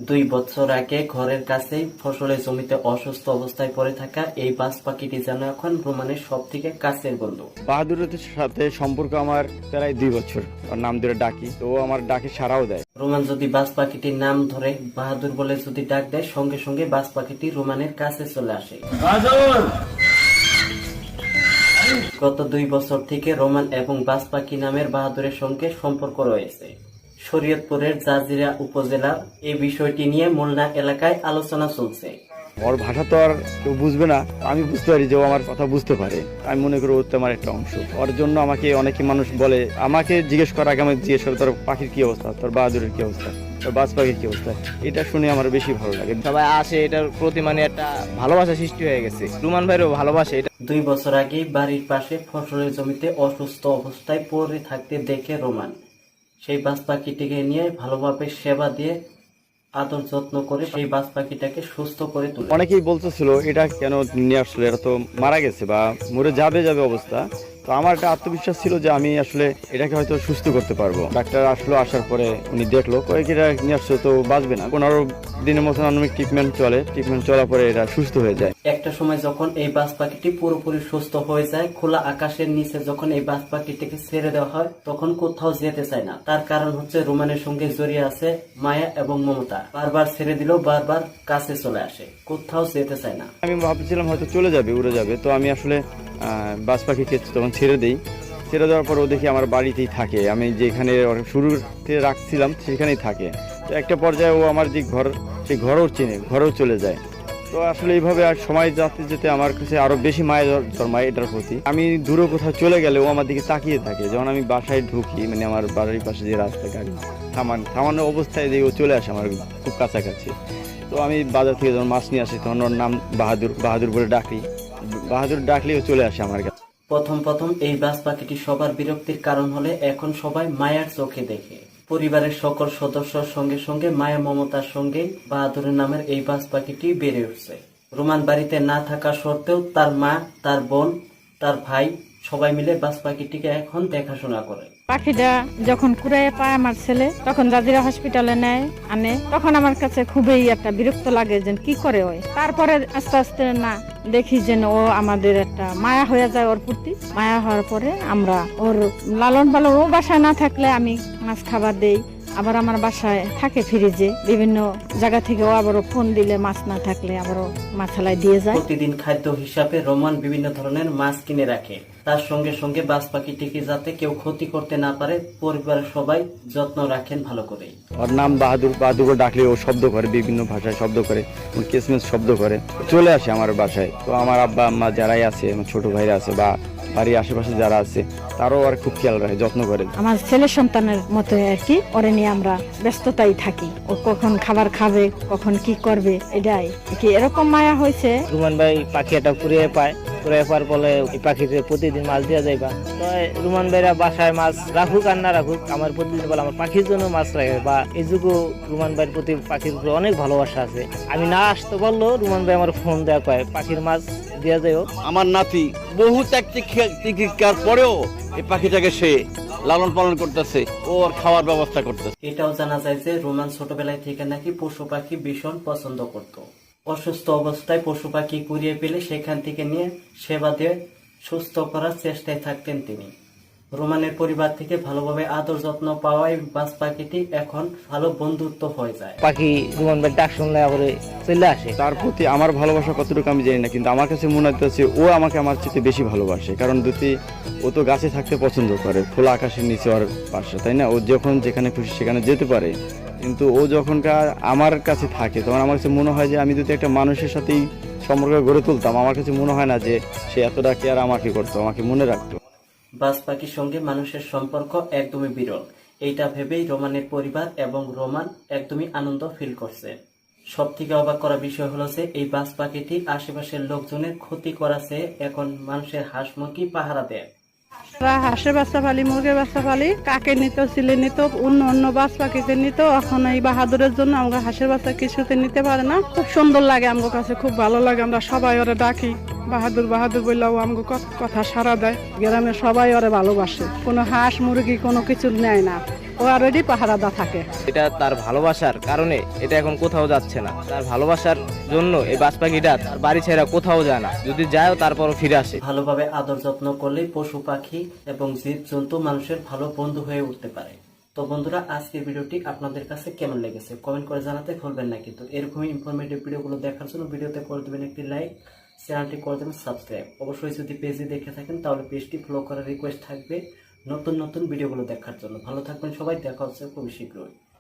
2 বছর আগে ঘরের কাছেই ফসলের জমিতে অসুস্থ অবস্থায় পড়ে থাকা এই বাজ পাখিটি যেন এখন রোমানের সব থেকে কাছের বন্ধু। বাহাদুরের সাথে সম্পর্ক আমার প্রায় 2 বছর। ওর নাম ধরে ডাকি, তো ও আমার ডাকে সাড়াও দেয়। রোমান যদি বাজ পাখিটির নাম ধরে বাহাদুর বলে যদি ডাক দেয়, সঙ্গে সঙ্গে বাজ পাখিটি রোমানের কাছে চলে আসে। গত 2 বছর থেকে রোমান এবং বাজ পাখি নামের বাহাদুরের সঙ্গে সম্পর্ক রয়েছে। শরীয়তপুরের জাজিরা উপজেলার এই বিষয়টি নিয়ে মোল্লা এলাকায় আলোচনা চলছে। ওর ভাষা তো আর কেউ বুঝবে না, আমি বুঝতে পারি যে ও আমার কথা বুঝতে পারে। আমি মনে করি ও তো আমার একটা অংশ। ওর জন্য আমাকে অনেকে মানুষ বলে, আমাকে জিজ্ঞেস করার আগে আমাকে জিজ্ঞেস করে তোর পাখির কি অবস্থা, তোর বাহাদুরের কি অবস্থা, তোর বাজ পাখির কি অবস্থা। এটা শুনে আমার বেশি ভালো লাগে। সবাই আসে, এটার প্রতি মানে একটা ভালোবাসা সৃষ্টি হয়ে গেছে। রুমান ভাইরও ভালোবাসে এটা। 2 বছর আগেই বাড়ির পাশে ফসলের জমিতে অসুস্থ অবস্থায় পড়ে থাকতে দেখে রোমান সেই বাজ পাখিটিকে নিয়ে ভালোভাবে সেবা দিয়ে আদর যত্ন করে সেই বাজ পাখিটাকে সুস্থ করে তোলে। অনেকেই বলতেছিল এটা কেন নিয়ে আসলে, এটা তো মারা গেছে বা মরে যাবে অবস্থা। তো আমার একটা আত্মবিশ্বাস ছিল যে আমি আসলে এটাকে হয়তো সুস্থ করতে পারবো। ডাক্তার আসলো, আসার পরে উনি দেখলো এটা নিয়ে আসলে তো বাঁচবে না। 15 দিনের মতন আনুমিক ট্রিটমেন্ট চলার পরে এটা সুস্থ হয়ে যায়। একটা সময় যখন এই বাজ পাখিটি পুরোপুরি সুস্থ হয়ে যায়, খোলা আকাশের নিচে যখন এই বাজ পাখিটিকে ছেড়ে দেওয়া হয়, তখন কোথাও যেতে চায় না। তার কারণ হচ্ছে রোমানের সঙ্গে জড়িয়ে আছে মায়া এবং মমতা। বারবার ছেড়ে দিলেও বারবার কাছে চলে আসে, কোথাও যেতে চায় না। আমি ভাবছিলাম হয়তো চলে যাবে, উড়ে যাবে। তো আমি আসলে বাজ পাখিকে তখন ছেড়ে দেওয়ার পর ও দেখি আমার বাড়িতেই থাকে। আমি যেখানে শুরুতে রাখছিলাম সেখানেই থাকে। তো একটা পর্যায়ে ও আমার যে ঘর, সেই ঘরেও চেনে, ঘরেও চলে যায়। তো আসলে এইভাবে আর সময় যেতে যেতে আমার কাছে আরো বেশি মায়া জন্মায় এটার প্রতি। আমি দূরে কোথাও চলে গেলে ও আমার দিকে তাকিয়ে থাকে। যখন আমি বাসায় ঢুকি, মানে আমার বাড়ির পাশে যে রাস্তা, গাড়ি থামানো অবস্থায় যে ও চলে আসে আমার খুব কাছাকাছি। তো আমি বাজার থেকে যখন মাছ নিয়ে আসি, তখন ওর নাম বাহাদুর বলে বাহাদুর ডাকলেও চলে আসে আমার কাছে। প্রথম এই বাজ পাখিটি সবার বিরক্তির কারণ হলে এখন সবাই মায়ার চোখে দেখে। পরিবারের সকল সদস্যর সঙ্গে সঙ্গে মায়া মমতার সঙ্গে বাহাদুরের নামের এই বাজ পাখিটি বেড়ে উঠছে। রোমান বাড়িতে না থাকা সত্ত্বেও তার মা, তার বোন, তার ভাই সবাই মিলে বাজ পাখিটিকে এখন দেখাশোনা করে। পাখিটা যখন কুড়াইয়ে পায় আমার ছেলে, তখন জাজিরা হসপিটালে আনে, তখন আমার কাছে খুবই একটা বিরক্ত লাগে যে কি করে ওই। তারপরে আস্তে আস্তে না দেখি যেন ও আমাদের একটা মায়া হয়ে যায় ওর প্রতি। মায়া হওয়ার পরে আমরা ওর লালন পালন, ও বাসায় না থাকলে আমি মাছ খাবার দেই। আবার আমার বাসায় থাকে ফ্রিজে বিভিন্ন জায়গা থেকে, ও আবারও ফোন দিলে মাছ না থাকলে আবারও মাছালায় দিয়ে যায়। প্রতিদিন খাদ্য হিসাবে রোমান বিভিন্ন ধরনের মাছ কিনে রাখে। তার সঙ্গে সঙ্গে বাজ পাখিটিকে যাতে কেউ ক্ষতি করতে না পারে, পরিবারের সবাই যত্ন রাখেন ভালো করে। ওর নাম বাহাদুর ডাকলে ও শব্দ করে, বিভিন্ন ভাষায় শব্দ করে, কিসমিস শব্দ করে চলে আসে আমার বাসায়। তো আমার আব্বা আম্মা যারাই আছে, আমার ছোট ভাইরা আছে বা বাড়ির আশেপাশে যারা আছে, তারও আর খুব খেয়াল রাখে, যত্ন করে। আমার ছেলে সন্তানের মতো আর কি, ওরে নিয়ে আমরা ব্যস্ততাই থাকি। ও কখন খাবার খাবে, কখন কি করবে, এটাই কি এরকম মায়া হয়েছে। রুমান ভাই পাখি একটা কুড়িয়ে পাওয়ার ফলে এই পাখিতে প্রতিদিন মাছ দেওয়া যাইবা। তো রুমান ভাইরা বাসায় মাছ রাখুক আর না রাখুক, আমার প্রতিদিন বলে আমার পাখির জন্য মাছ রাখে। বা এই যুগও রুমান ভাইয়ের প্রতি পাখির উপরে অনেক ভালোবাসা আছে। আমি না আসতে বললো রুমান ভাই আমার ফোন দেওয়া কয় পাখির মাছ দেওয়া যায়। আমার নাতি বহু চিকিৎসার পরেও এই পাখিটাকে সে লালন পালন করতেছে, ওর খাওয়ার ব্যবস্থা করতেছে। এটাও জানা যায় যে রোমান ছোটবেলায় থেকে নাকি পশু পাখি ভীষণ পছন্দ করত। অসুস্থ অবস্থায় পশু পাখি কুড়িয়ে পেলে সেখান থেকে নিয়ে সেবা দিয়ে সুস্থ করার চেষ্টায় থাকতেন তিনি। রোমানের পরিবার থেকে ভালোভাবে আদর যত্ন পাওয়ায় বাজ পাখিটি এখন ভালো বন্ধুত্ব হয়ে যায়। পাখি রুমান ভাই ডাক শুনলে আবার চলে আসে। তার প্রতি আমার ভালোবাসা কতটুকু আমি জানি না, কিন্তু আমার কাছে মনে হচ্ছে ও আমাকে আমার চেয়ে বেশি ভালোবাসে। কারণ ও তো গাছে থাকতে পছন্দ করে, খোলা আকাশের নিচে ওর পাশে, তাই না? ও যখন যেখানে খুশি সেখানে যেতে পারে। কিন্তু ও যখনকার আমার কাছে থাকে, তখন আমার কাছে মনে হয় যে আমি যদি একটা মানুষের সাথেই সম্পর্ক গড়ে তুলতাম, আমার কাছে মনে হয় না যে সে এতটা কেয়ার আমাকে করতো, আমাকে মনে রাখতো। বাজ পাখির সঙ্গে মানুষের সম্পর্ক একদমই বিরল। এইটা ভেবেই রোমানের পরিবার এবং রোমান একদমই আনন্দ ফিল করছে। সব থেকে অবাক করা বিষয় হলো যে এই বাজ পাখিটি আশেপাশের লোকজনের ক্ষতি করাছে, এখন মানুষের হাঁস মুরগি পাহারা দেয়। হাঁসের বাচ্চা পালি, মুরগির বাচ্চা পালি, কাকে নিত, চিলে নিত, অন্য বাজ পাখিকে নিত। এখন এই বাহাদুরের জন্য আমরা হাঁসের বাচ্চা কিছুতে নিতে পারে না। খুব সুন্দর লাগে আমার কাছে, খুব ভালো লাগে। আমরা সবাই ওরে ডাকি বাহাদুর বললেও আমাকে কথা সাড়া দেয়। গ্রামের সবাই ওরে ভালোবাসে। কোনো হাঁস মুরগি কোনো কিছু নেয় না। ও অলরেডি পাহারাদা থাকে। এটা তার ভালোবাসার কারণে এটা এখন কোথাও যাচ্ছে না। তার ভালোবাসার জন্য এই বাজ পাখিটা তার বাড়ি ছেড়ে কোথাও যায় না, যদি যায়ও তারপরও ফিরে আসে। ভালোভাবে আদর যত্ন করলেই পশু পাখি এবং জীব জন্তু মানুষের ভালো বন্ধু হয়ে উঠতে পারে। তো বন্ধুরা, আজকের ভিডিওটি আপনাদের কাছে কেমন লেগেছে কমেন্ট করে জানাতে ভুলবেন না। কিন্তু এরকমই ইনফরমেটিভ ভিডিওগুলো দেখার জন্য ভিডিওতে করে দেবেন একটি লাইক, চ্যানেলটি করে দেবেন সাবস্ক্রাইব। অবশ্যই যদি পেজে দেখে থাকেন তাহলে পেজটি ফলো করার রিকোয়েস্ট থাকবে নতুন নতুন ভিডিওগুলো দেখার জন্য। ভালো থাকবেন সবাই, দেখা হচ্ছে খুবই শীঘ্রই।